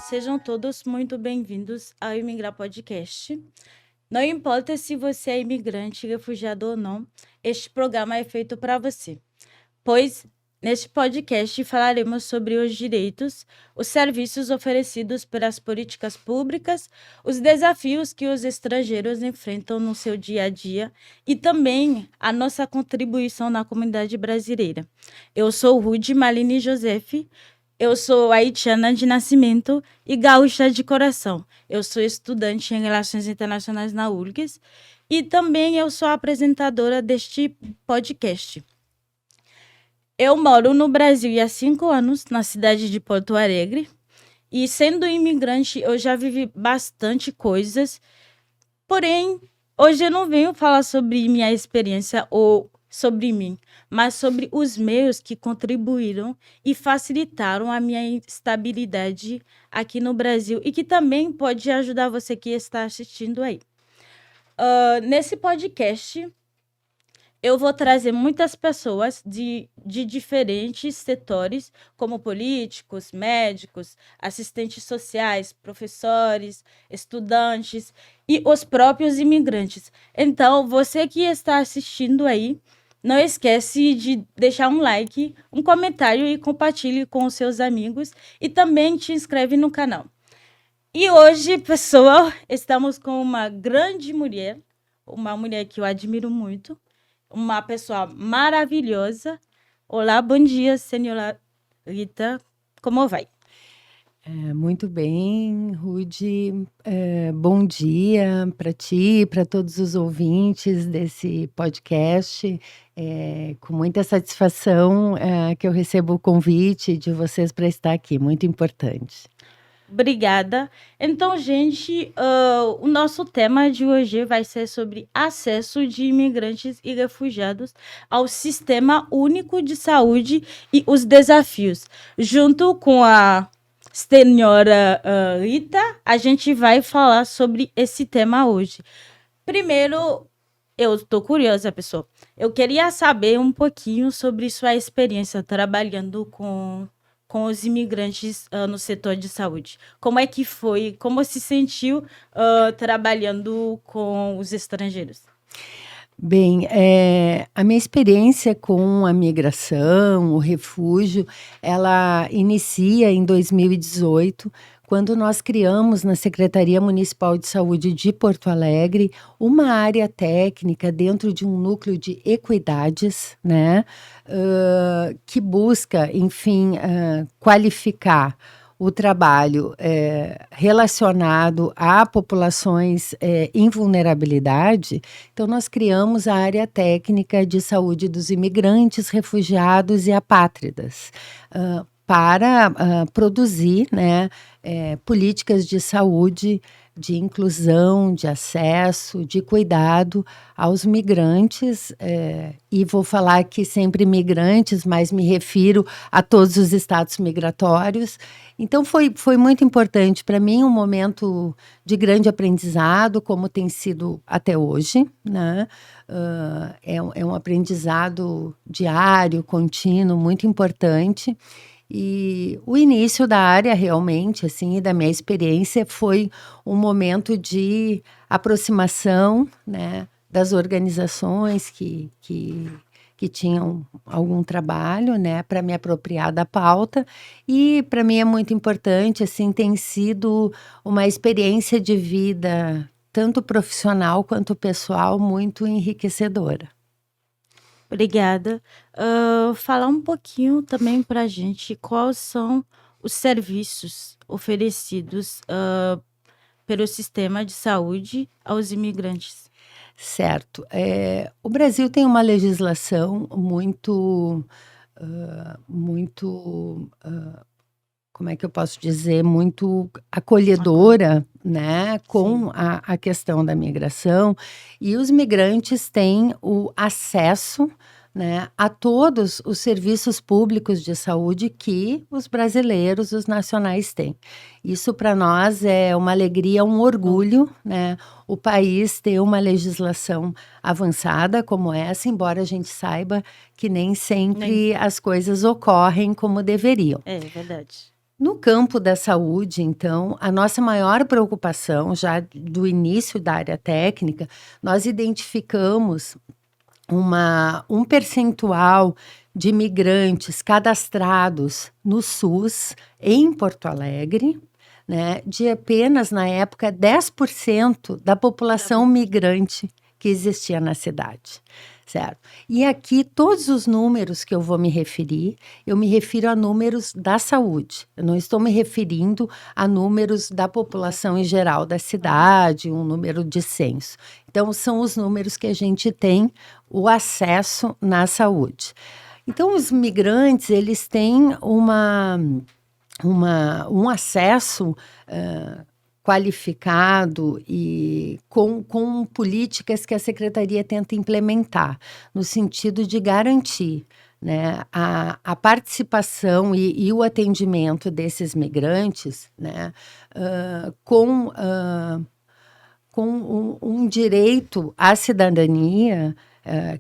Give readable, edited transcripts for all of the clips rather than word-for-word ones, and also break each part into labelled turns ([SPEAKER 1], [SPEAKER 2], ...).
[SPEAKER 1] sejam todos muito bem-vindos ao Imigrar Podcast. Não importa se você é imigrante, refugiado ou não, este programa é feito para você, pois neste podcast falaremos sobre os direitos, os serviços oferecidos pelas políticas públicas, os desafios que os estrangeiros enfrentam no seu dia a dia e também a nossa contribuição na comunidade brasileira. Eu sou Rude Malini Joseph. Eu sou haitiana de nascimento e gaúcha de coração. Eu sou estudante em Relações Internacionais na URGS e também eu sou apresentadora deste podcast. Eu moro no Brasil há 5 anos, na cidade de Porto Alegre, e sendo imigrante eu já vivi bastante coisas, porém, hoje eu não venho falar sobre minha experiência ou sobre mim, mas sobre os meios que contribuíram e facilitaram a minha estabilidade aqui no Brasil e que também pode ajudar você que está assistindo aí. Nesse podcast, eu vou trazer muitas pessoas de diferentes setores, como políticos, médicos, assistentes sociais, professores, estudantes e os próprios imigrantes. Então, você que está assistindo aí, não esquece de deixar um like, um comentário e compartilhe com os seus amigos e também te inscreve no canal. E hoje, pessoal, estamos com uma grande mulher, uma mulher que eu admiro muito, uma pessoa maravilhosa. Olá, bom dia, senhora Rita. Como vai?
[SPEAKER 2] Muito bem, Rude. Bom dia para ti, para todos os ouvintes desse podcast. Com muita satisfação que eu recebo o convite de vocês para estar aqui, muito importante.
[SPEAKER 1] Obrigada. Então, gente, o nosso tema de hoje vai ser sobre acesso de imigrantes e refugiados ao Sistema Único de Saúde e os desafios. Junto com a senhora Rita, a gente vai falar sobre esse tema hoje. Primeiro, eu estou curiosa, pessoal. Eu queria saber um pouquinho sobre sua experiência trabalhando com os imigrantes no setor de saúde. Como é que foi? Como se sentiu trabalhando com os estrangeiros?
[SPEAKER 2] Bem, a minha experiência com a migração, o refúgio, ela inicia em 2018, quando nós criamos na Secretaria Municipal de Saúde de Porto Alegre uma área técnica dentro de um núcleo de equidades, né, que busca, enfim, qualificar o trabalho relacionado a populações em vulnerabilidade. Então, nós criamos a área técnica de saúde dos imigrantes, refugiados e apátridas, para produzir, né, políticas de saúde, de inclusão, de acesso, de cuidado aos migrantes, e vou falar aqui sempre migrantes, mas me refiro a todos os status migratórios. Então, foi muito importante para mim, um momento de grande aprendizado, como tem sido até hoje, né? É um aprendizado diário, contínuo, muito importante. E o início da área realmente, assim, e da minha experiência foi um momento de aproximação, né, das organizações que tinham algum trabalho, né, para me apropriar da pauta. E para mim é muito importante, assim, tem sido uma experiência de vida, tanto profissional quanto pessoal, muito enriquecedora.
[SPEAKER 1] Obrigada. Falar um pouquinho também para a gente quais são os serviços oferecidos pelo sistema de saúde aos imigrantes.
[SPEAKER 2] Certo. O Brasil tem uma legislação muito, como é que eu posso dizer, muito acolhedora, né, com a questão da migração, e os migrantes têm o acesso, né, a todos os serviços públicos de saúde que os brasileiros, os nacionais têm. Isso para nós é uma alegria, um orgulho, né, o país ter uma legislação avançada como essa, embora a gente saiba que nem sempre as coisas ocorrem como deveriam.
[SPEAKER 1] É verdade.
[SPEAKER 2] No campo da saúde, então, a nossa maior preocupação, já do início da área técnica, nós identificamos um percentual de imigrantes cadastrados no SUS em Porto Alegre, né, de apenas, na época, 10% da população migrante que existia na cidade, certo? E aqui, todos os números que eu vou me referir, eu me refiro a números da saúde. Eu não estou me referindo a números da população em geral da cidade, um número de censo. Então, são os números que a gente tem o acesso na saúde. Então, os migrantes, eles têm um acesso qualificado e com políticas que a Secretaria tenta implementar, no sentido de garantir, né, a participação e o atendimento desses migrantes, né, com um direito à cidadania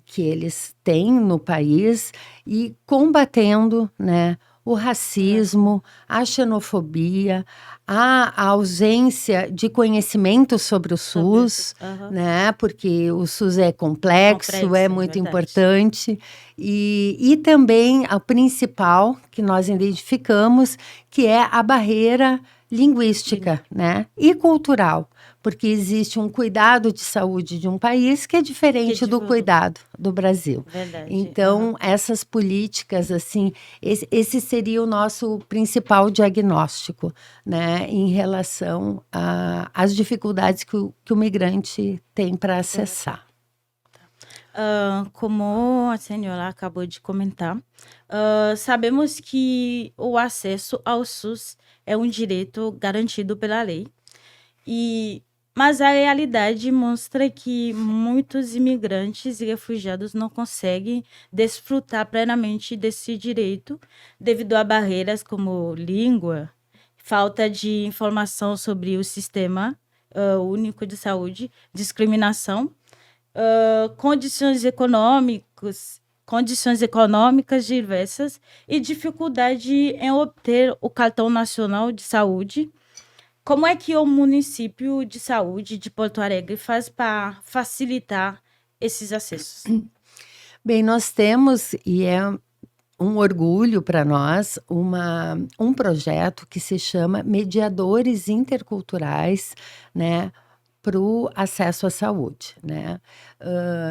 [SPEAKER 2] que eles têm no país e combatendo, né, o racismo, a xenofobia, a ausência de conhecimento sobre o SUS, né? Porque o SUS é complexo, é muito importante. E também a principal que nós identificamos, que é a barreira linguística, né? E cultural. Porque existe um cuidado de saúde de um país que é diferente do cuidado do Brasil.
[SPEAKER 1] Verdade.
[SPEAKER 2] Então, essas políticas, assim, esse seria o nosso principal diagnóstico, né, em relação às dificuldades que o migrante tem para acessar.
[SPEAKER 1] Como a senhora acabou de comentar, sabemos que o acesso ao SUS é um direito garantido pela lei. Mas a realidade mostra que muitos imigrantes e refugiados não conseguem desfrutar plenamente desse direito devido a barreiras como língua, falta de informação sobre o sistema único de saúde, discriminação, condições econômicas diversas e dificuldade em obter o cartão nacional de saúde. Como é que o município de saúde de Porto Alegre faz para facilitar esses acessos?
[SPEAKER 2] Bem, nós temos, e é um orgulho para nós, um projeto que se chama Mediadores Interculturais, né, para o acesso à saúde, né,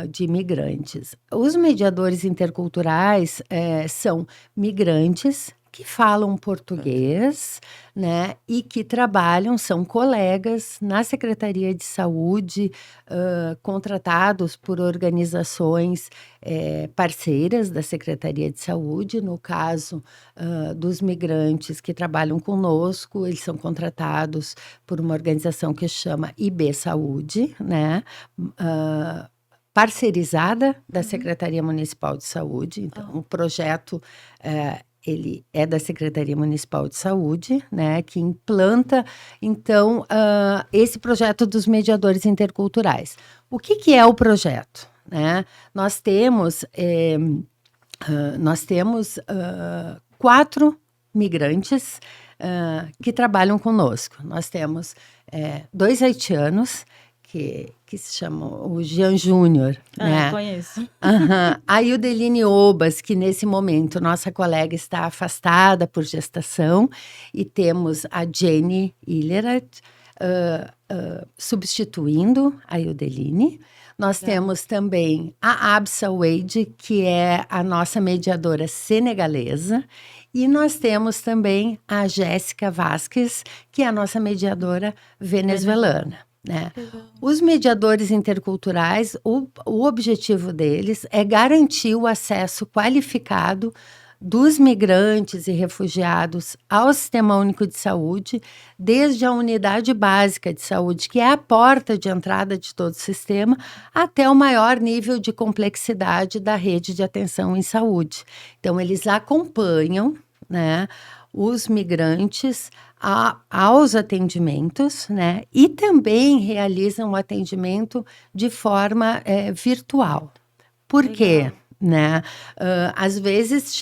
[SPEAKER 2] de imigrantes. Os mediadores interculturais são migrantes que falam português, né, e que trabalham, são colegas na Secretaria de Saúde, contratados por organizações parceiras da Secretaria de Saúde. No caso dos migrantes que trabalham conosco, eles são contratados por uma organização que chama IB Saúde, né, parceirizada da Secretaria Municipal de Saúde. Então, o projeto ele é da Secretaria Municipal de Saúde, né, que implanta, então, esse projeto dos mediadores interculturais. O que é o projeto, né? Nós temos 4 migrantes que trabalham conosco. Nós temos 2 haitianos, que se chamam o Jean Júnior, né?
[SPEAKER 1] Conheço.
[SPEAKER 2] A Ildeline Obas, que nesse momento nossa colega está afastada por gestação, e temos a Jenny Hillerat substituindo a Ildeline. Nós temos também a Absa Wade, que é a nossa mediadora senegalesa, e nós temos também a Jéssica Vasquez, que é a nossa mediadora venezuelana. Né? Os mediadores interculturais, o objetivo deles é garantir o acesso qualificado dos migrantes e refugiados ao Sistema Único de Saúde, desde a unidade básica de saúde, que é a porta de entrada de todo o sistema, até o maior nível de complexidade da rede de atenção em saúde. Então, eles acompanham, né, os migrantes aos atendimentos, né, e também realizam o atendimento de forma virtual. Por quê? né? Às vezes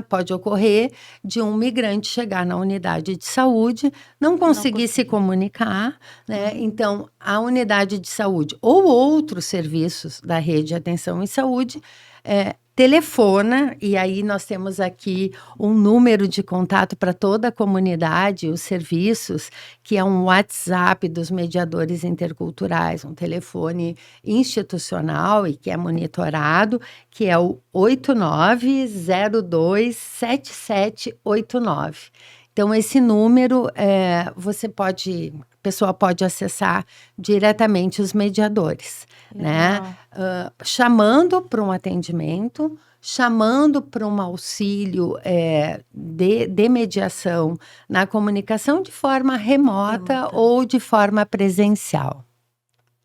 [SPEAKER 2] pode ocorrer de um migrante chegar na unidade de saúde, não conseguir se comunicar, né? Então, a unidade de saúde ou outros serviços da rede de atenção em saúde telefona, e aí nós temos aqui um número de contato para toda a comunidade, os serviços, que é um WhatsApp dos mediadores interculturais, um telefone institucional e que é monitorado, que é o 89027789. Então, esse número, a pessoa pode acessar diretamente os mediadores, né? Chamando para um atendimento, chamando para um auxílio de mediação na comunicação de forma remota ou de forma presencial.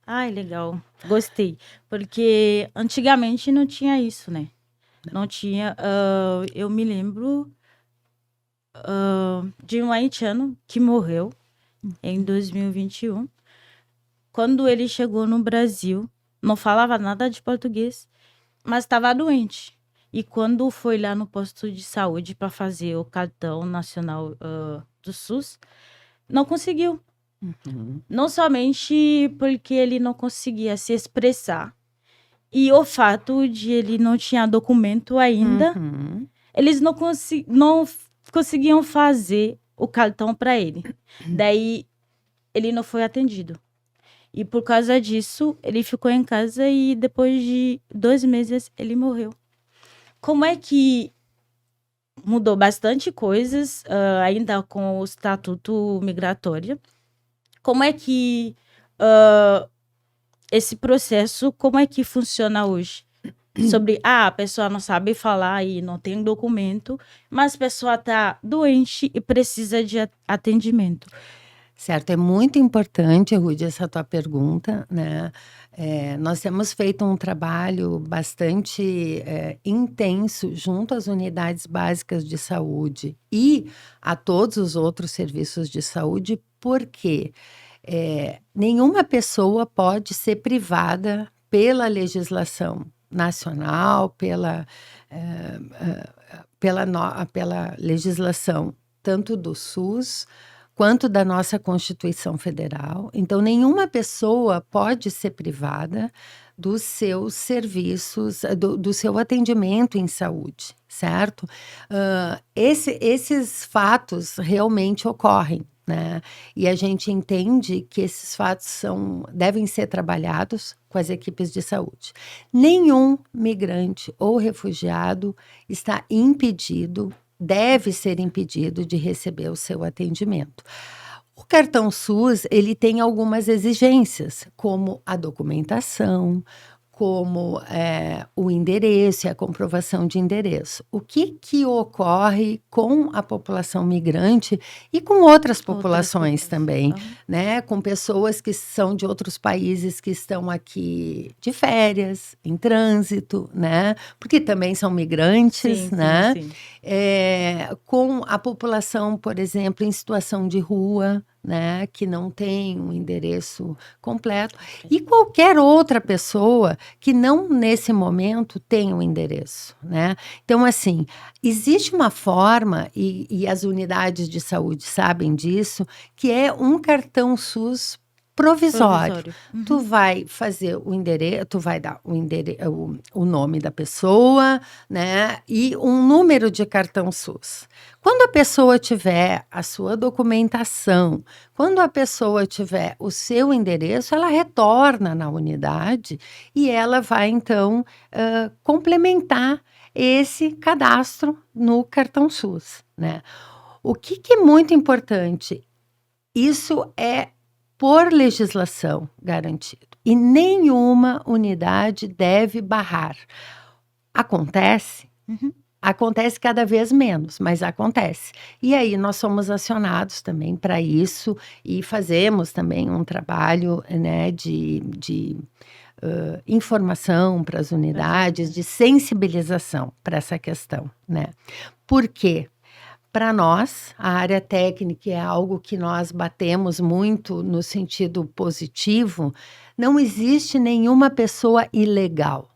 [SPEAKER 1] Ai, legal. Gostei. Porque antigamente não tinha isso, né? Não tinha. Eu me lembro de um haitiano que morreu em 2021. Quando ele chegou no Brasil, não falava nada de português, mas estava doente. E quando foi lá no posto de saúde para fazer o cartão nacional do SUS, não conseguiu. Não somente porque ele não conseguia se expressar, e o fato de ele não tinha documento ainda, eles não conseguiam fazer o cartão para ele. Daí, ele não foi atendido. E por causa disso, ele ficou em casa e depois de 2 meses, ele morreu. Como é que mudou bastante coisas, ainda com o estatuto migratório? Como é que esse processo, como é que funciona hoje? Sobre, a pessoa não sabe falar e não tem documento, mas a pessoa está doente e precisa de atendimento.
[SPEAKER 2] Certo, é muito importante, Rudy, essa tua pergunta, né? Nós temos feito um trabalho bastante intenso junto às unidades básicas de saúde e a todos os outros serviços de saúde, porque nenhuma pessoa pode ser privada pela legislação nacional, pela legislação tanto do SUS quanto da nossa Constituição Federal. Então, nenhuma pessoa pode ser privada dos seus serviços, do seu atendimento em saúde, certo? Esses fatos realmente ocorrem, né? E a gente entende que esses fatos devem ser trabalhados com as equipes de saúde. Nenhum migrante ou refugiado está impedido, deve ser impedido de receber o seu atendimento. O cartão SUS, ele tem algumas exigências, como a documentação, como o endereço e a comprovação de endereço. O que ocorre com a população migrante e com outras populações também, né? Com pessoas que são de outros países que estão aqui de férias, em trânsito, né? Porque também são migrantes, né?
[SPEAKER 1] Sim.
[SPEAKER 2] Com a população, por exemplo, em situação de rua, né, que não tem um endereço completo, e qualquer outra pessoa que não, nesse momento, tem um endereço, né? Então, assim, existe uma forma, e as unidades de saúde sabem disso, que é um cartão SUS provisório. Tu vai fazer o endereço, tu vai dar o nome da pessoa, né, e um número de cartão SUS. Quando a pessoa tiver a sua documentação, quando a pessoa tiver o seu endereço, ela retorna na unidade e ela vai, então, complementar esse cadastro no cartão SUS, né? O que é muito importante? Isso é por legislação garantido. E nenhuma unidade deve barrar. Acontece? Acontece cada vez menos, mas acontece. E aí nós somos acionados também para isso e fazemos também um trabalho, né, de informação para as unidades, de sensibilização para essa questão, né? Por quê? Para nós, a área técnica é algo que nós batemos muito no sentido positivo. Não existe nenhuma pessoa ilegal.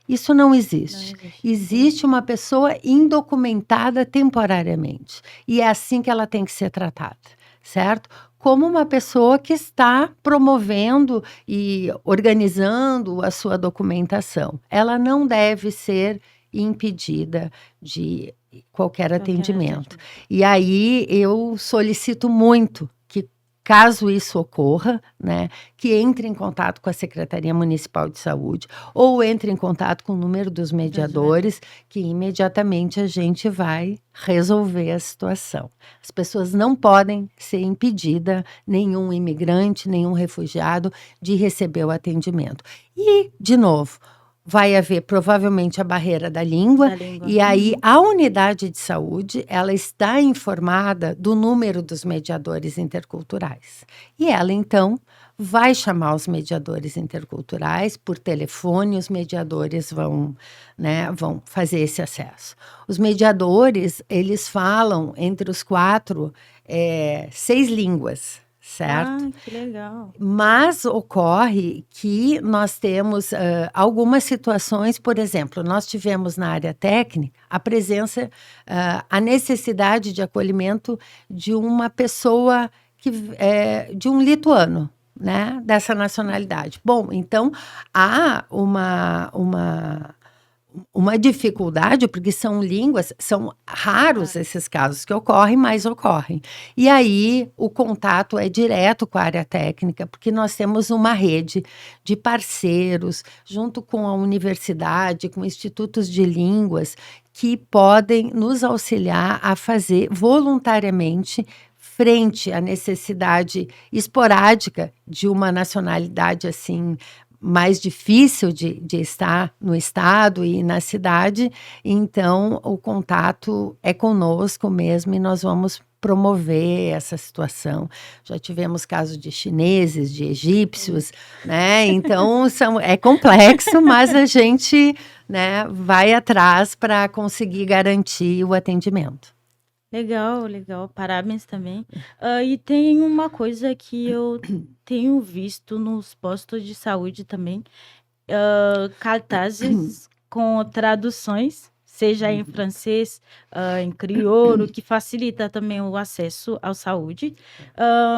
[SPEAKER 2] Isso não
[SPEAKER 1] Não
[SPEAKER 2] existe.
[SPEAKER 1] existe.
[SPEAKER 2] Existe uma pessoa indocumentada temporariamente. E é assim que ela tem que ser tratada, certo? Como uma pessoa que está promovendo e organizando a sua documentação. Ela não deve ser impedida de qualquer atendimento. E aí eu solicito muito que, caso isso ocorra, né, que entre em contato com a Secretaria Municipal de Saúde ou entre em contato com o número dos mediadores, que imediatamente a gente vai resolver a situação. As pessoas não podem ser impedidas, nenhum imigrante, nenhum refugiado, de receber o atendimento. E, de novo, vai haver provavelmente a barreira da língua, e aí a unidade de saúde, ela está informada do número dos mediadores interculturais. E ela, então, vai chamar os mediadores interculturais por telefone, os mediadores vão, né, vão fazer esse acesso. Os mediadores, eles falam entre os 4, 6 línguas, certo?
[SPEAKER 1] Que legal.
[SPEAKER 2] Mas ocorre que nós temos algumas situações, por exemplo, nós tivemos na área técnica a presença, a necessidade de acolhimento de uma pessoa de um lituano, né, dessa nacionalidade. Bom, então há uma dificuldade, porque são línguas, são raros esses casos que ocorrem, mas ocorrem. E aí o contato é direto com a área técnica, porque nós temos uma rede de parceiros, junto com a universidade, com institutos de línguas, que podem nos auxiliar a fazer voluntariamente frente à necessidade esporádica de uma nacionalidade assim mais difícil de estar no estado e na cidade, então o contato é conosco mesmo e nós vamos promover essa situação. Já tivemos casos de chineses, de egípcios, né? Então é complexo, mas a gente, né, vai atrás para conseguir garantir o atendimento.
[SPEAKER 1] Legal, legal. Parabéns também. E tem uma coisa que eu tenho visto nos postos de saúde também, cartazes com traduções, seja em francês, em crioulo, que facilita também o acesso à saúde.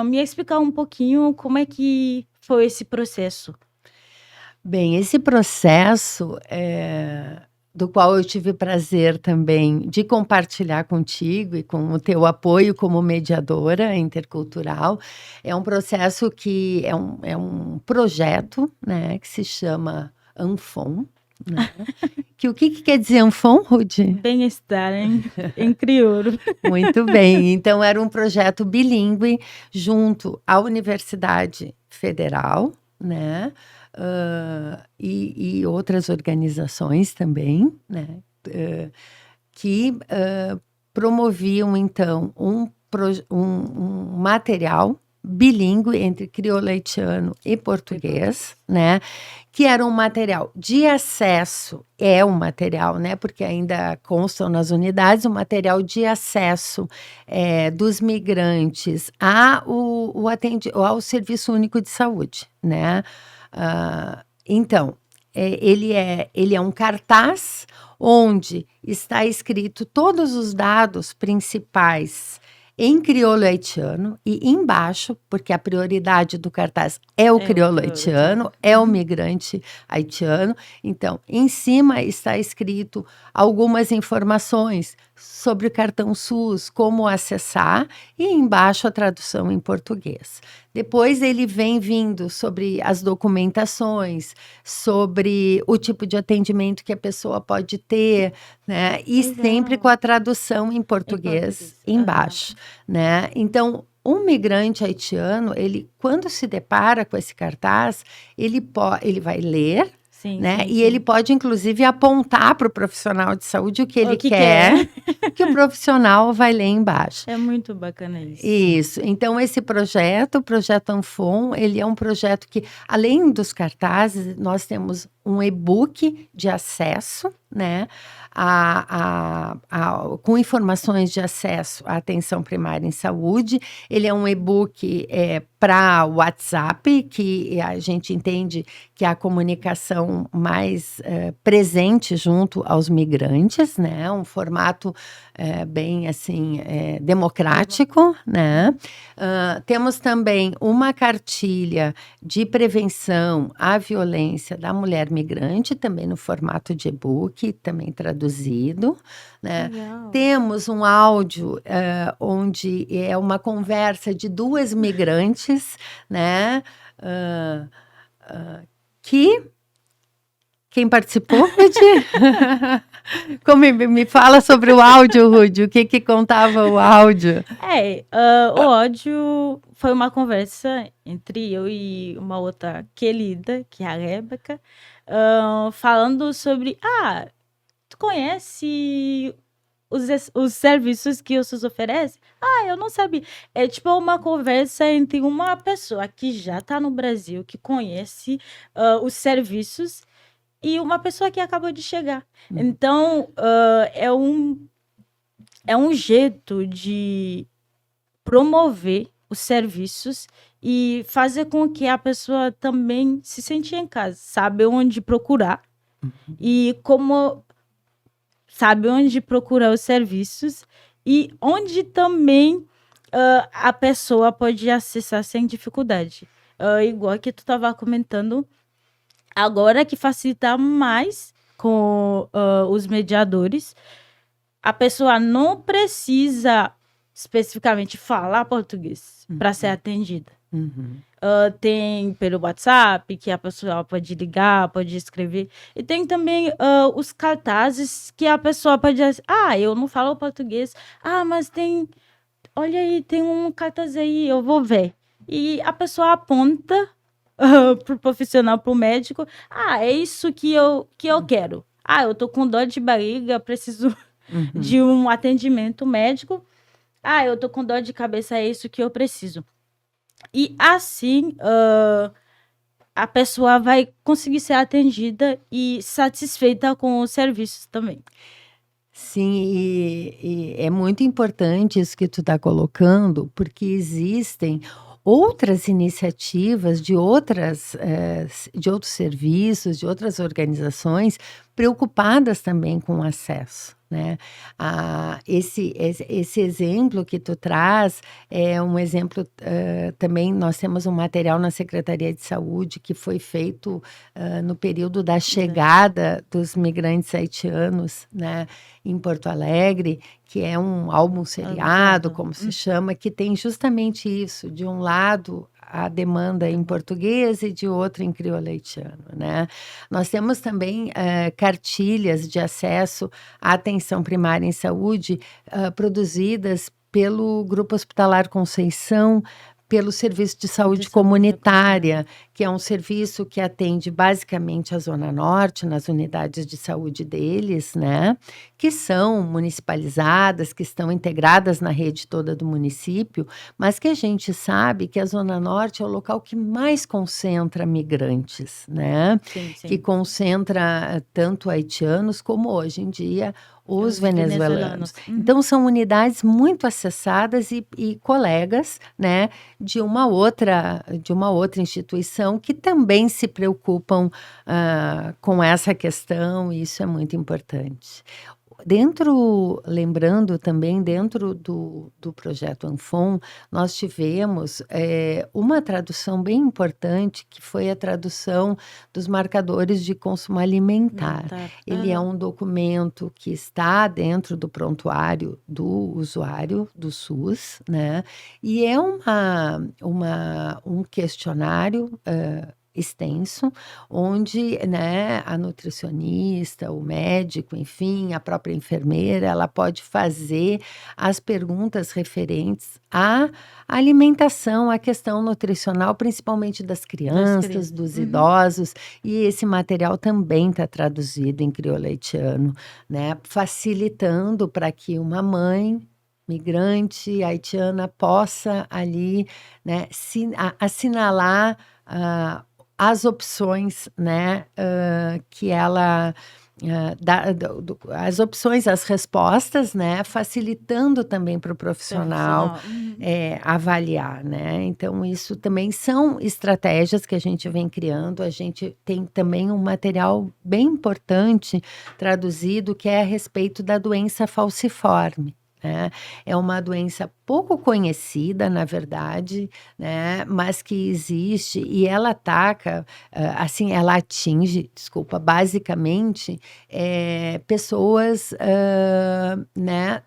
[SPEAKER 1] Me explicar um pouquinho como é que foi esse processo.
[SPEAKER 2] Bem, esse processo do qual eu tive prazer também de compartilhar contigo e com o teu apoio como mediadora intercultural, é um processo que é um projeto, né, que se chama ANFON, né? O que quer dizer ANFON, Ruth?
[SPEAKER 1] Bem-estar em crioulo.
[SPEAKER 2] Muito bem. Então, era um projeto bilíngue junto à Universidade Federal, né? E outras organizações também, né? Que promoviam, então, um material bilíngue entre crioulo haitiano e português, né? Que era um material de acesso, um material, né? Porque ainda constam nas unidades, um material de acesso dos migrantes ao Serviço Único de Saúde, né? Então, ele é um cartaz onde está escrito todos os dados principais em crioulo haitiano e embaixo, porque a prioridade do cartaz é o crioulo haitiano, é o migrante haitiano. Então, em cima está escrito algumas informações sobre o cartão SUS, como acessar, e embaixo a tradução em português. Depois ele vem vindo sobre as documentações, sobre o tipo de atendimento que a pessoa pode ter, né? E sempre com a tradução em português embaixo, né? Então, um migrante haitiano, ele, quando se depara com esse cartaz, ele vai ler, né? E ele pode, inclusive, apontar para o profissional de saúde o que ele quer, que o profissional vai ler embaixo.
[SPEAKER 1] É muito bacana isso.
[SPEAKER 2] Isso. Então, esse projeto, o Projeto ANFON, ele é um projeto que, além dos cartazes, nós temos um e-book de acesso, né, com informações de acesso à atenção primária em saúde. Ele é um e-book para WhatsApp, que a gente entende que é a comunicação mais presente junto aos migrantes, né, um formato bem assim democrático, né. Temos também uma cartilha de prevenção à violência da mulher migrante, também no formato de e-book, também traduzido, né.
[SPEAKER 1] Legal.
[SPEAKER 2] Temos um áudio onde é uma conversa de duas migrantes, né, que... Quem participou, Rudy? Me fala sobre o áudio, Rudy. O que contava o áudio?
[SPEAKER 1] O áudio foi uma conversa entre eu e uma outra querida, que é a Rebeca, falando sobre... tu conhece os serviços que o SUS oferece? Eu não sabia. É tipo uma conversa entre uma pessoa que já está no Brasil, que conhece os serviços, e uma pessoa que acabou de chegar. Então, é um jeito de promover os serviços e fazer com que a pessoa também se sente em casa, sabe onde procurar e como sabe onde procurar os serviços e onde também a pessoa pode acessar sem dificuldade. Igual que tu estava comentando, agora que facilita mais com os mediadores, a pessoa não precisa especificamente falar português para ser atendida. Tem pelo WhatsApp, que a pessoa pode ligar, pode escrever. E tem também os cartazes que a pessoa pode dizer, eu não falo português. Mas tem... Olha aí, tem um cartaz aí, eu vou ver. E a pessoa aponta pro profissional, pro médico. É isso que eu quero. Eu tô com dor de barriga, preciso de um atendimento médico. Eu tô com dor de cabeça, é isso que eu preciso. E assim, a pessoa vai conseguir ser atendida e satisfeita com os serviços também.
[SPEAKER 2] Sim, e é muito importante isso que tu está colocando, porque existem outras iniciativas de outros serviços, de outras organizações preocupadas também com o acesso, né? Esse exemplo que tu traz é um exemplo também. Nós temos um material na Secretaria de Saúde que foi feito no período da chegada dos migrantes haitianos, né, em Porto Alegre, que é um álbum seriado, como se chama, que tem justamente isso, de um lado a demanda em português e de outro em crioulo haitiano, né? Nós temos também cartilhas de acesso à atenção primária em saúde produzidas pelo Grupo Hospitalar Conceição, pelo Serviço de Saúde Comunitária, que é um serviço que atende basicamente a Zona Norte, nas unidades de saúde deles, né? Que são municipalizadas, que estão integradas na rede toda do município, mas que a gente sabe que a Zona Norte é o local que mais concentra migrantes, né?
[SPEAKER 1] Sim.
[SPEAKER 2] Que concentra tanto haitianos como, hoje em dia, os venezuelanos. Então, são unidades muito acessadas e colegas, né, de uma outra instituição que também se preocupam com essa questão, e isso é muito importante. Lembrando também, dentro do projeto ANFON, nós tivemos uma tradução bem importante, que foi a tradução dos marcadores de consumo alimentar. Ele é um documento que está dentro do prontuário do usuário do SUS, né? E é um questionário extenso, onde, né, a nutricionista, o médico, enfim, a própria enfermeira, ela pode fazer as perguntas referentes à alimentação, à questão nutricional, principalmente das crianças, dos idosos, e esse material também está traduzido em crioulo haitiano, né, facilitando para que uma mãe migrante haitiana possa ali, né, assinalar as opções, né, que ela as opções, as respostas, né, facilitando também para o profissional avaliar, né? Então, isso também são estratégias que a gente vem criando. A gente tem também um material bem importante traduzido que é a respeito da doença falciforme. Né? É uma doença pouco conhecida, na verdade, né? Mas que existe e ela ataca, assim, ela atinge, desculpa, basicamente pessoas, né,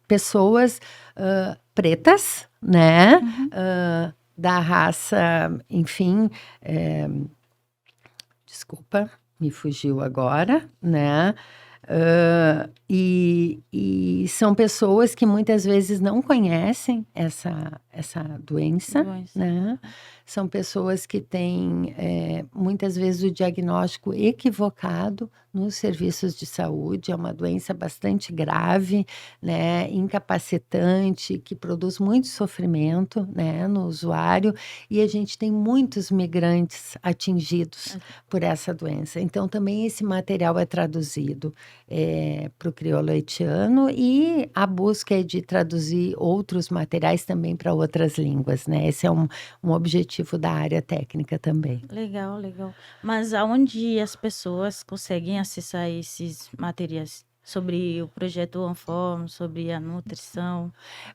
[SPEAKER 2] pessoas pretas, né, da raça, enfim, desculpa, me fugiu agora, né? E são pessoas que muitas vezes não conhecem essa doença, né? São pessoas que têm, muitas vezes, o diagnóstico equivocado nos serviços de saúde. É uma doença bastante grave, né? Incapacitante, que produz muito sofrimento, né, no usuário. E a gente tem muitos migrantes atingidos por essa doença. Então, também esse material é traduzido para o crioulo haitiano, e a busca é de traduzir outros materiais também para outras línguas, né? Esse é um objetivo da área técnica também.
[SPEAKER 1] Legal, legal. Mas aonde as pessoas conseguem acessar esses materiais sobre o projeto OneForm, sobre a nutrição?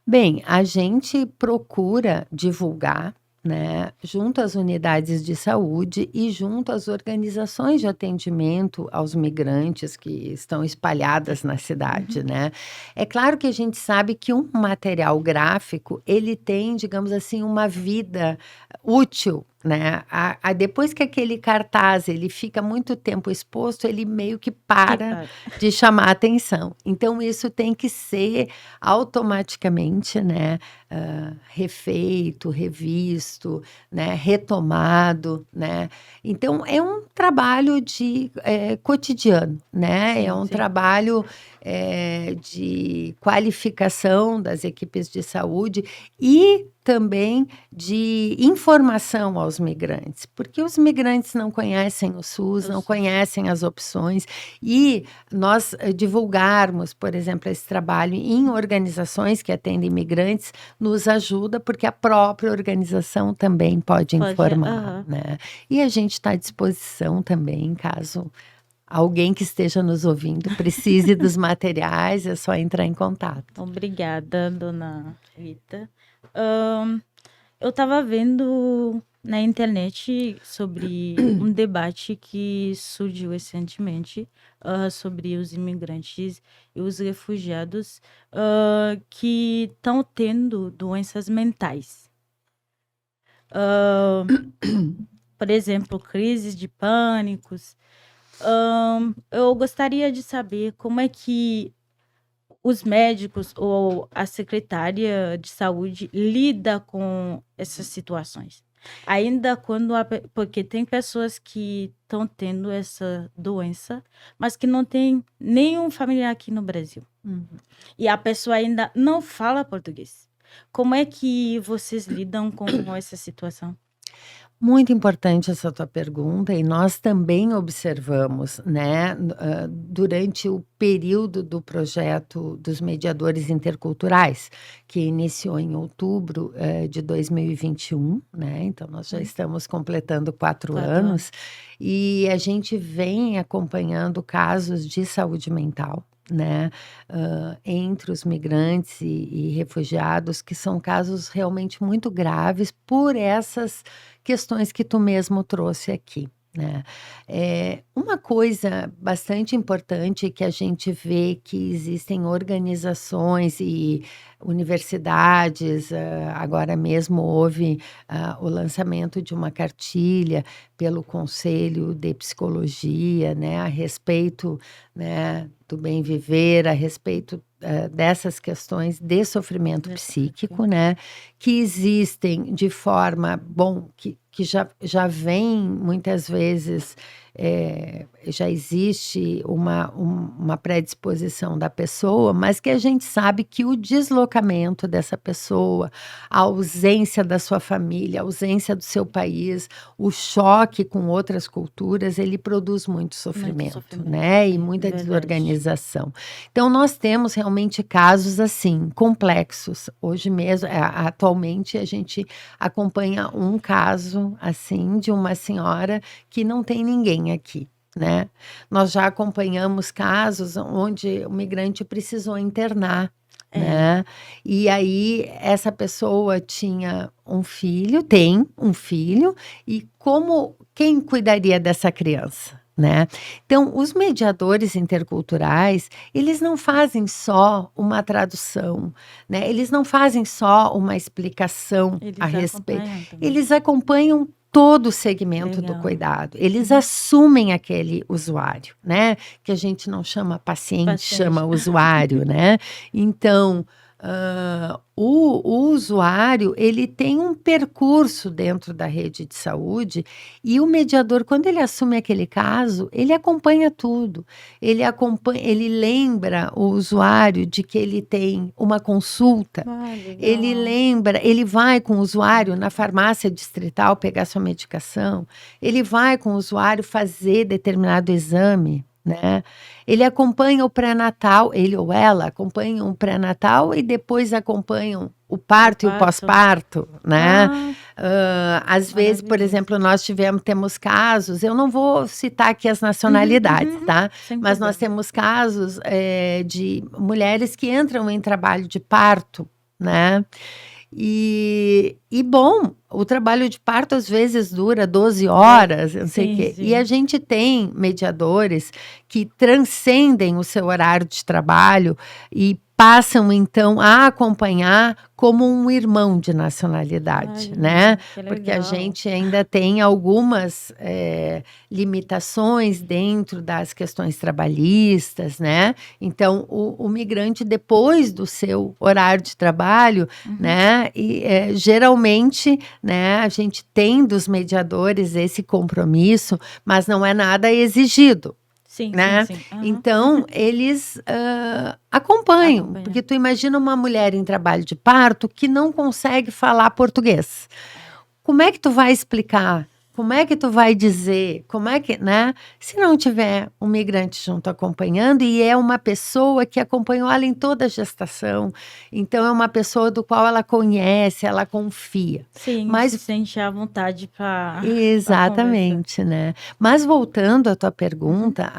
[SPEAKER 2] Bem, a gente procura divulgar, né, junto às unidades de saúde e junto às organizações de atendimento aos migrantes que estão espalhadas na cidade, né? É claro que a gente sabe que um material gráfico, ele tem, digamos assim, uma vida útil, né? Depois que aquele cartaz ele fica muito tempo exposto, ele meio que para de chamar atenção. Então, isso tem que ser automaticamente, né, refeito, revisto, né, retomado, né? Então, é um trabalho de cotidiano, né?
[SPEAKER 1] Sim,
[SPEAKER 2] é um
[SPEAKER 1] sim.
[SPEAKER 2] trabalho de qualificação das equipes de saúde e também de informação aos migrantes, porque os migrantes não conhecem o SUS, não conhecem as opções, e nós divulgarmos, por exemplo, esse trabalho em organizações que atendem imigrantes nos ajuda, porque a própria organização também pode informar, né? E a gente está à disposição também, caso alguém que esteja nos ouvindo precise dos materiais, é só entrar em contato.
[SPEAKER 1] Obrigada, dona Rita. Eu estava vendo na internet sobre um debate que surgiu recentemente sobre os imigrantes e os refugiados que estão tendo doenças mentais. Por exemplo, crises de pânicos. Eu gostaria de saber como é que os médicos ou a secretária de saúde lida com essas situações. Ainda quando porque tem pessoas que estão tendo essa doença, mas que não tem nenhum familiar aqui no Brasil. E a pessoa ainda não fala português. Como é que vocês lidam com essa situação?
[SPEAKER 2] Muito importante essa tua pergunta, e nós também observamos, né, durante o período do projeto dos mediadores interculturais, que iniciou em outubro de 2021, né? Então, nós já estamos completando 4 anos, e a gente vem acompanhando casos de saúde mental, né, entre os migrantes e refugiados, que são casos realmente muito graves por essas questões que tu mesmo trouxe aqui, né. Uma coisa bastante importante que a gente vê que existem organizações e universidades, agora mesmo houve o lançamento de uma cartilha pelo Conselho de Psicologia, né, a respeito, né, do bem viver, a respeito dessas questões de sofrimento psíquico, né, que existem de forma, que que já vem muitas vezes, já existe uma predisposição da pessoa, mas que a gente sabe que o deslocamento dessa pessoa, a ausência da sua família, a ausência do seu país, o choque com outras culturas, ele produz muito sofrimento, né? E muita desorganização. Então, nós temos realmente casos assim, complexos. Hoje mesmo, atualmente, a gente acompanha um caso assim de uma senhora que não tem ninguém aqui, né? Nós já acompanhamos casos onde o migrante precisou internar, né? E aí essa pessoa tinha um filho, tem um filho, e quem cuidaria dessa criança? Né? Então, os mediadores interculturais, eles não fazem só uma tradução, né? Eles não fazem só uma explicação a respeito. Eles acompanham todo o segmento do cuidado. Eles assumem aquele usuário, né? Que a gente não chama paciente. Chama usuário, né? Então, o usuário, ele tem um percurso dentro da rede de saúde e o mediador, quando ele assume aquele caso, ele acompanha tudo. Ele lembra o usuário de que ele tem uma consulta. Ele vai com o usuário na farmácia distrital pegar sua medicação. Ele vai com o usuário fazer determinado exame, né? Ele acompanha o pré-natal, ele ou ela acompanham o pré-natal e depois acompanham o parto e o pós-parto, né? Às vezes, por exemplo, nós temos casos, eu não vou citar aqui as nacionalidades, tá? Mas nós temos casos de mulheres que entram em trabalho de parto, né? Bom, o trabalho de parto às vezes dura 12 horas, não sei o quê. E a gente tem mediadores que transcendem o seu horário de trabalho e passam, então, a acompanhar como um irmão de nacionalidade, né? Porque a gente ainda tem algumas limitações dentro das questões trabalhistas, né? Então, o migrante, depois do seu horário de trabalho, né? E, geralmente, né, a gente tem dos mediadores esse compromisso, mas não é nada exigido. Né? Sim. Então, eles acompanham, porque tu imagina uma mulher em trabalho de parto que não consegue falar português. Como é que tu vai explicar? Como é que tu vai dizer? Como é que, né? Se não tiver um migrante junto acompanhando, e é uma pessoa que acompanhou ela em toda a gestação, então é uma pessoa do qual ela conhece, ela confia.
[SPEAKER 1] Sim, mas se sente à vontade para
[SPEAKER 2] exatamente, né? Mas voltando à tua pergunta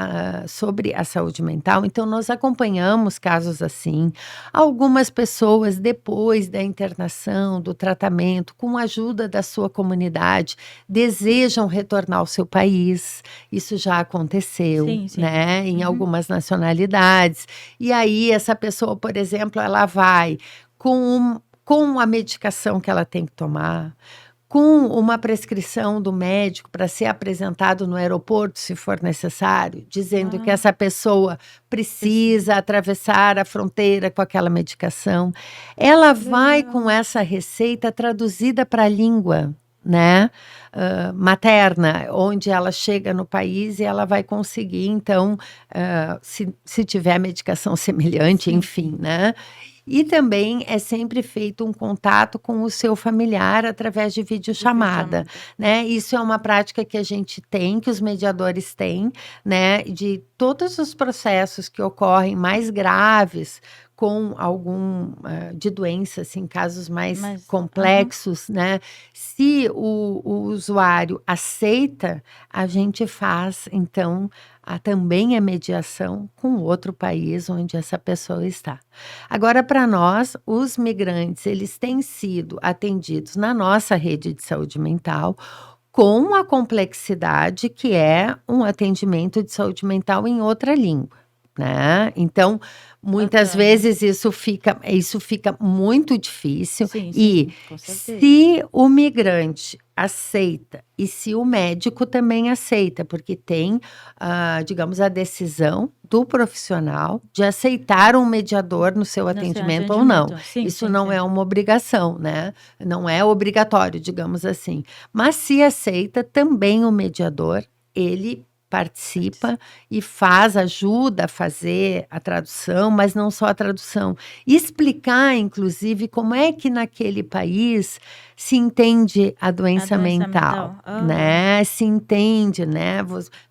[SPEAKER 2] sobre a saúde mental, então nós acompanhamos casos assim. Algumas pessoas, depois da internação, do tratamento, com a ajuda da sua comunidade, desejam retornar ao seu país. Isso já aconteceu, né? Em algumas nacionalidades. E aí, essa pessoa, por exemplo, ela vai com a medicação que ela tem que tomar, com uma prescrição do médico para ser apresentado no aeroporto, se for necessário, dizendo que essa pessoa precisa atravessar a fronteira com aquela medicação. Ela vai com essa receita traduzida para a língua, né? Materna, onde ela chega no país e ela vai conseguir, então, se tiver medicação semelhante, enfim, né? E também é sempre feito um contato com o seu familiar através de videochamada, né? Isso é uma prática que a gente tem, que os mediadores têm, né? De todos os processos que ocorrem mais graves, com algum de doença, assim, casos mais complexos, né? Se o usuário aceita, a gente faz, então, também a mediação com outro país onde essa pessoa está. Agora, para nós, os migrantes, eles têm sido atendidos na nossa rede de saúde mental com a complexidade que é um atendimento de saúde mental em outra língua, né? Então, muitas
[SPEAKER 1] Bacana.
[SPEAKER 2] vezes isso fica muito difícil.
[SPEAKER 1] Sim,
[SPEAKER 2] E
[SPEAKER 1] sim, com certeza.
[SPEAKER 2] se o migrante aceita e se o médico também aceita, porque tem, digamos, a decisão do profissional de aceitar um mediador no seu
[SPEAKER 1] No seu
[SPEAKER 2] atendimento ou não.
[SPEAKER 1] atendimento. Sim,
[SPEAKER 2] Isso
[SPEAKER 1] sim,
[SPEAKER 2] não
[SPEAKER 1] sim.
[SPEAKER 2] é uma obrigação, né? Não é obrigatório, digamos assim. Mas se aceita, também o mediador, ele participa e ajuda a fazer a tradução, mas não só a tradução. Explicar, inclusive, como é que naquele país se entende a
[SPEAKER 1] A
[SPEAKER 2] doença
[SPEAKER 1] doença
[SPEAKER 2] mental,
[SPEAKER 1] mental. Aham.
[SPEAKER 2] né? Se entende, né?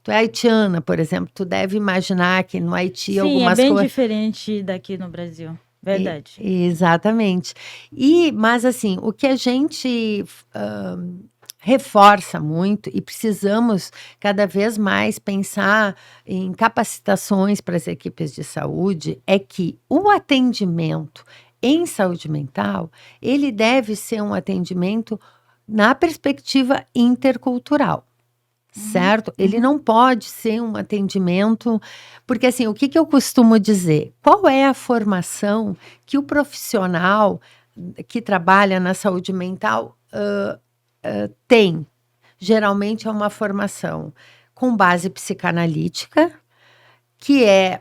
[SPEAKER 2] Tu é haitiana, por exemplo, tu deve imaginar que no Haiti
[SPEAKER 1] Sim, é
[SPEAKER 2] algumas
[SPEAKER 1] bem
[SPEAKER 2] coisas.
[SPEAKER 1] diferente daqui no Brasil. Verdade.
[SPEAKER 2] Exatamente. Mas assim, o que a gente reforça muito e precisamos cada vez mais pensar em capacitações para as equipes de saúde é que o atendimento em saúde mental, ele deve ser um atendimento na perspectiva intercultural. Certo? Ele não pode ser um atendimento, porque assim, o que eu costumo dizer? Qual é a formação que o profissional que trabalha na saúde mental tem? Geralmente é uma formação com base psicanalítica, que é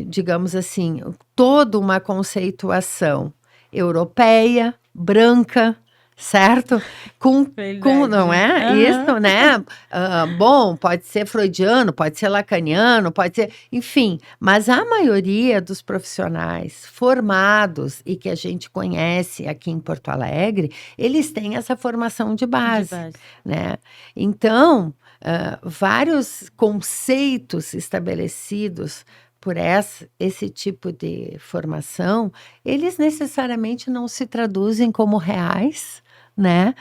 [SPEAKER 2] digamos assim, toda uma conceituação europeia, branca, certo? Não
[SPEAKER 1] Verdade.
[SPEAKER 2] é
[SPEAKER 1] Aham.
[SPEAKER 2] isso, né? Bom, pode ser freudiano, pode ser lacaniano, pode ser, enfim, mas a maioria dos profissionais formados e que a gente conhece aqui em Porto Alegre, eles têm essa formação de
[SPEAKER 1] De
[SPEAKER 2] base,
[SPEAKER 1] base.
[SPEAKER 2] né? Então, vários conceitos estabelecidos por esse tipo de formação, eles necessariamente não se traduzem como reais, né?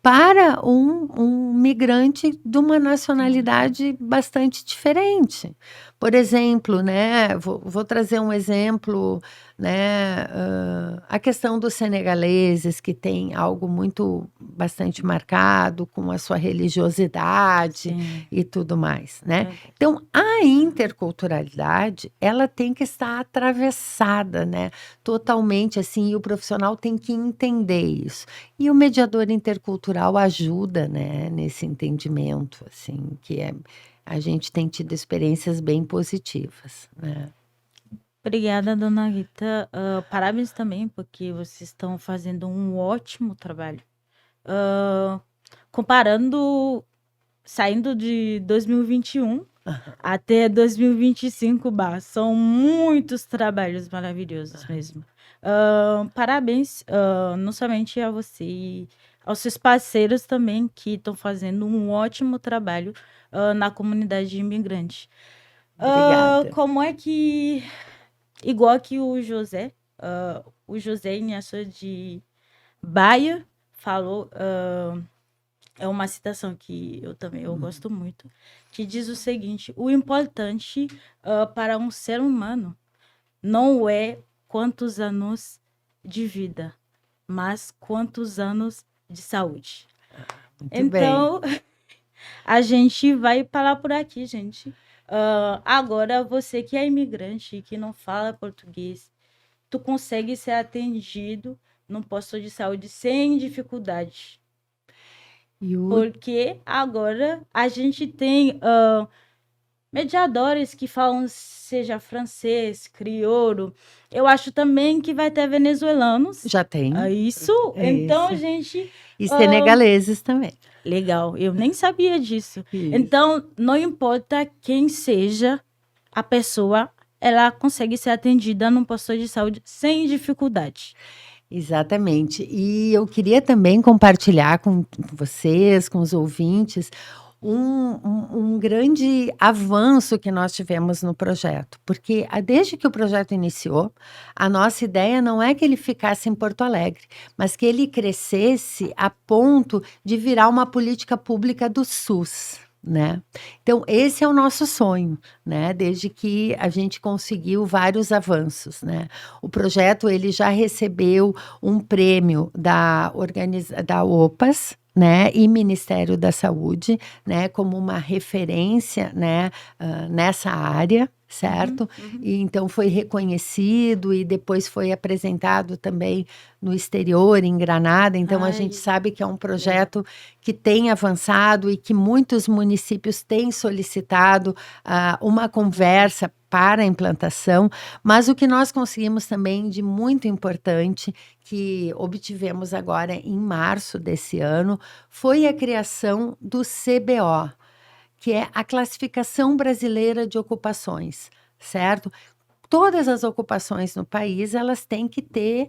[SPEAKER 2] Para um migrante de uma nacionalidade bastante diferente. Por exemplo, né? Vou trazer um exemplo, né? A questão dos senegaleses, que tem algo bastante marcado com a sua religiosidade
[SPEAKER 1] Sim.
[SPEAKER 2] e tudo mais, né?
[SPEAKER 1] Verdade.
[SPEAKER 2] Então, a interculturalidade, ela tem que estar atravessada, né? Totalmente assim, e o profissional tem que entender isso. E o mediador intercultural ajuda, né, nesse entendimento, assim, a gente tem tido experiências bem positivas, né?
[SPEAKER 1] Obrigada, dona Rita. Parabéns também, porque vocês estão fazendo um ótimo trabalho. Comparando, saindo de 2021 até 2025, são muitos trabalhos maravilhosos mesmo. Parabéns, não somente a você, e aos seus parceiros também, que estão fazendo um ótimo trabalho na comunidade imigrante.
[SPEAKER 2] Obrigada.
[SPEAKER 1] Como é que, igual que o José Inácio de Baia falou, é uma citação que eu gosto muito, que diz o seguinte: o importante para um ser humano não é quantos anos de vida, mas quantos anos de saúde.
[SPEAKER 2] Muito bem.
[SPEAKER 1] Então, a gente vai parar por aqui, gente. Agora, você que é imigrante, que não fala português, tu consegue ser atendido num posto de saúde sem dificuldade. Porque agora a gente tem mediadores que falam, seja francês, crioulo. Eu acho também que vai ter venezuelanos.
[SPEAKER 2] Já tem.
[SPEAKER 1] Isso? Então, gente.
[SPEAKER 2] E senegaleses também.
[SPEAKER 1] Legal, eu nem sabia disso.
[SPEAKER 2] Isso.
[SPEAKER 1] Então, não importa quem seja a pessoa, ela consegue ser atendida num posto de saúde sem dificuldade.
[SPEAKER 2] Exatamente. E eu queria também compartilhar com vocês, com os ouvintes, um grande avanço que nós tivemos no projeto, porque desde que o projeto iniciou, a nossa ideia não é que ele ficasse em Porto Alegre, mas que ele crescesse a ponto de virar uma política pública do SUS. Né? Então, esse é o nosso sonho, né? Desde que a gente conseguiu vários avanços, né? O projeto ele já recebeu um prêmio da OPAS, né, e Ministério da Saúde, né, como uma referência, né, nessa área, certo? E então foi reconhecido e depois foi apresentado também no exterior, em Granada. Então a gente
[SPEAKER 1] Ai,
[SPEAKER 2] sabe que é um projeto que tem avançado e que muitos municípios têm solicitado uma conversa para a implantação, mas o que nós conseguimos também de muito importante, que obtivemos agora em março desse ano, foi a criação do CBO, que é a Classificação Brasileira de Ocupações, certo? Todas as ocupações no país, elas têm que ter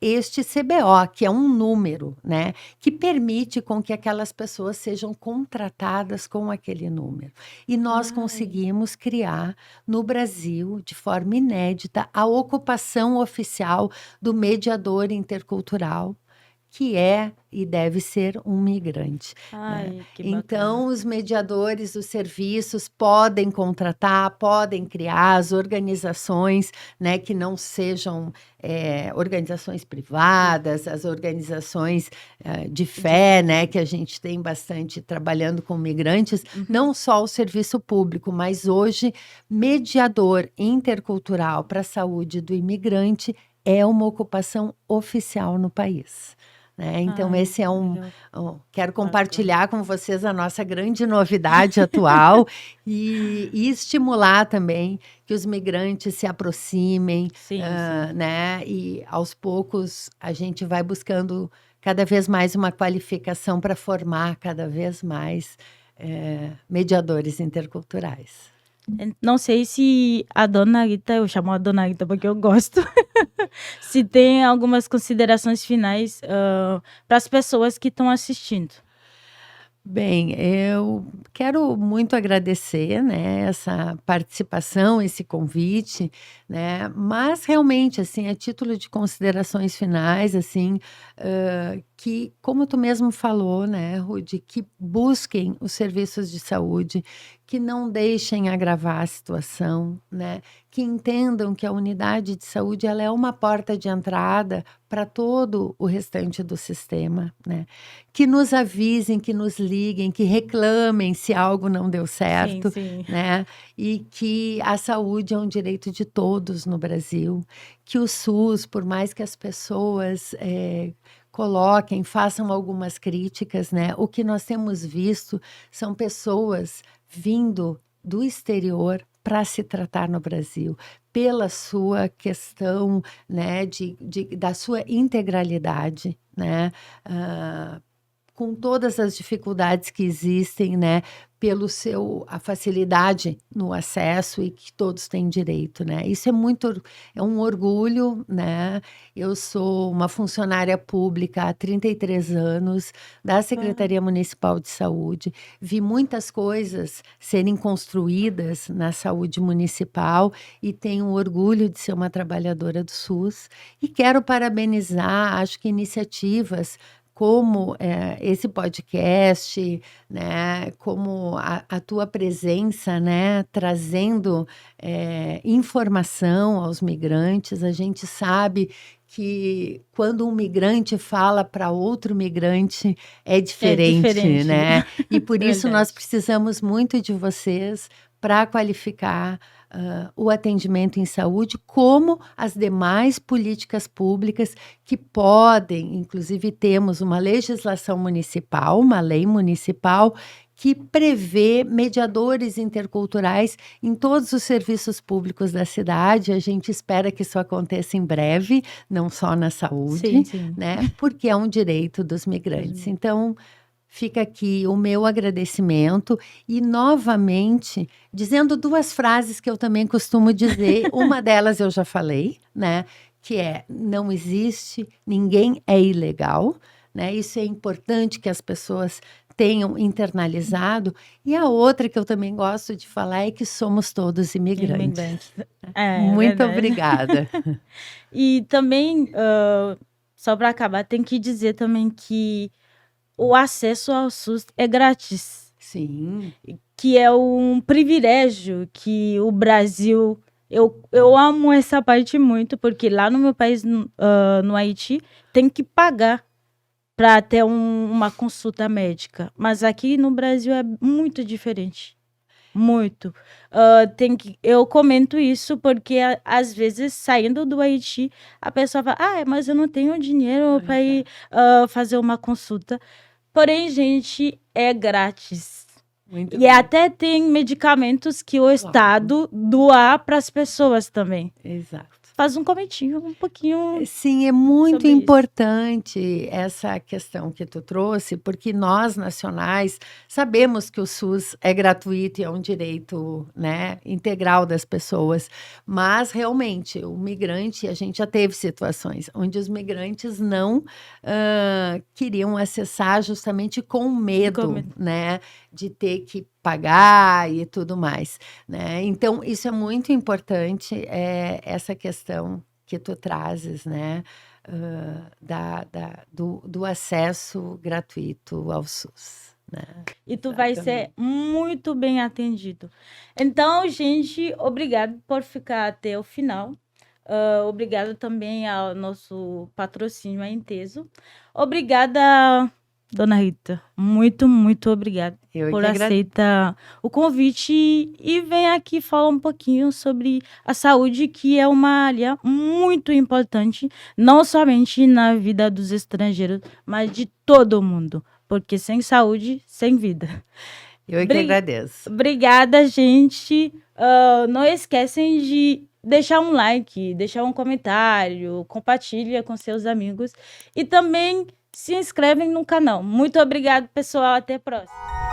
[SPEAKER 2] este CBO, que é um número, né, que permite com que aquelas pessoas sejam contratadas com aquele número. E nós
[SPEAKER 1] ai.
[SPEAKER 2] conseguimos criar no Brasil, de forma inédita, a ocupação oficial do mediador intercultural, que é e deve ser um migrante, né?
[SPEAKER 1] Ai, que bacana.
[SPEAKER 2] Então, os mediadores dos serviços podem contratar, podem criar as organizações, né, que não sejam organizações privadas, as organizações de fé, né, que a gente tem bastante trabalhando com migrantes, não só o serviço público, mas hoje mediador intercultural para a saúde do imigrante é uma ocupação oficial no país. Né? Então,
[SPEAKER 1] Ai,
[SPEAKER 2] esse é
[SPEAKER 1] legal,
[SPEAKER 2] quero
[SPEAKER 1] bacana.
[SPEAKER 2] compartilhar com vocês a nossa grande novidade atual e estimular também que os migrantes se aproximem,
[SPEAKER 1] Sim, sim.
[SPEAKER 2] né? E aos poucos a gente vai buscando cada vez mais uma qualificação para formar cada vez mais mediadores interculturais.
[SPEAKER 1] Não sei se a dona Rita, eu chamo a dona Rita porque eu gosto, se tem algumas considerações finais para as pessoas que estão assistindo.
[SPEAKER 2] Bem, eu quero muito agradecer, né, essa participação, esse convite, né, mas realmente, assim, a título de considerações finais, assim, que, como tu mesmo falou, né, Rude, que busquem os serviços de saúde, que não deixem agravar a situação, né, que entendam que a unidade de saúde ela é uma porta de entrada para todo o restante do sistema, né, que nos avisem, que nos liguem, que reclamem se algo não deu
[SPEAKER 1] Sim,
[SPEAKER 2] certo,
[SPEAKER 1] sim.
[SPEAKER 2] né? E que a saúde é um direito de todos no Brasil, que o SUS, por mais que as pessoas coloquem, façam algumas críticas, né? O que nós temos visto são pessoas vindo do exterior para se tratar no Brasil, pela sua questão, né, da sua integralidade, né? Com todas as dificuldades que existem, né, pelo a facilidade no acesso e que todos têm direito, né? Isso é um orgulho, né? Eu sou uma funcionária pública há 33 anos da
[SPEAKER 1] Ah,
[SPEAKER 2] Secretaria Municipal de Saúde, vi muitas coisas serem construídas na saúde municipal e tenho um orgulho de ser uma trabalhadora do SUS e quero parabenizar, acho que iniciativas como esse podcast, né, como a tua presença, né, trazendo informação aos migrantes. A gente sabe que quando um migrante fala para outro migrante é
[SPEAKER 1] é
[SPEAKER 2] diferente,
[SPEAKER 1] diferente,
[SPEAKER 2] né? E por isso nós
[SPEAKER 1] verdade.
[SPEAKER 2] precisamos muito de vocês para qualificar o atendimento em saúde, como as demais políticas públicas que podem, inclusive temos uma legislação municipal, uma lei municipal, que prevê mediadores interculturais em todos os serviços públicos da cidade. A gente espera que isso aconteça em breve, não só na
[SPEAKER 1] Sim,
[SPEAKER 2] saúde,
[SPEAKER 1] sim.
[SPEAKER 2] né? Porque é um direito dos migrantes. Então, fica aqui o meu agradecimento e, novamente, dizendo duas frases que eu também costumo dizer. Uma delas eu já falei, né? Que é: não existe, ninguém é ilegal, né? Isso é importante que as pessoas tenham internalizado. E a outra que eu também gosto de falar é que somos todos imigrantes.
[SPEAKER 1] Imigrante. É
[SPEAKER 2] Muito
[SPEAKER 1] verdade.
[SPEAKER 2] obrigada.
[SPEAKER 1] E também, só para acabar, tem que dizer também que o acesso ao SUS é grátis,
[SPEAKER 2] Sim,
[SPEAKER 1] que é um privilégio que o Brasil. Eu amo essa parte muito, porque lá no meu país, no Haiti, tem que pagar para ter uma consulta médica. Mas aqui no Brasil é muito diferente. Muito. Eu comento isso porque, às vezes, saindo do Haiti, a pessoa fala, mas eu não tenho dinheiro para ir fazer uma consulta. Porém, gente, é grátis.
[SPEAKER 2] Muito
[SPEAKER 1] E
[SPEAKER 2] bem.
[SPEAKER 1] até tem medicamentos que o Estado doa para as pessoas também.
[SPEAKER 2] Exato.
[SPEAKER 1] Faz um comentário um pouquinho.
[SPEAKER 2] Sim, é muito
[SPEAKER 1] sobre isso.
[SPEAKER 2] importante essa questão que tu trouxe, porque nós, nacionais, sabemos que o SUS é gratuito e é um direito, né, integral das pessoas, mas realmente o migrante, a gente já teve situações onde os migrantes não queriam acessar justamente com medo,
[SPEAKER 1] medo.
[SPEAKER 2] né, de ter que pagar e tudo mais, né? Então, isso é muito importante, essa questão que tu trazes, né? Do acesso gratuito ao SUS, né?
[SPEAKER 1] E tu vai ser muito bem atendido. Então, gente, obrigado por ficar até o final. Obrigada também ao nosso patrocínio, a Inteso. Obrigada, Dona Rita. Muito, muito obrigada por aceitar o convite e vem aqui falar um pouquinho sobre a saúde, que é uma área muito importante, não somente na vida dos estrangeiros, mas de todo mundo. Porque sem saúde, sem vida.
[SPEAKER 2] Eu que agradeço.
[SPEAKER 1] Obrigada, gente. Não esquecem de deixar um like, deixar um comentário, compartilha com seus amigos e também se inscrevem no canal. Muito obrigado, pessoal. Até a próxima.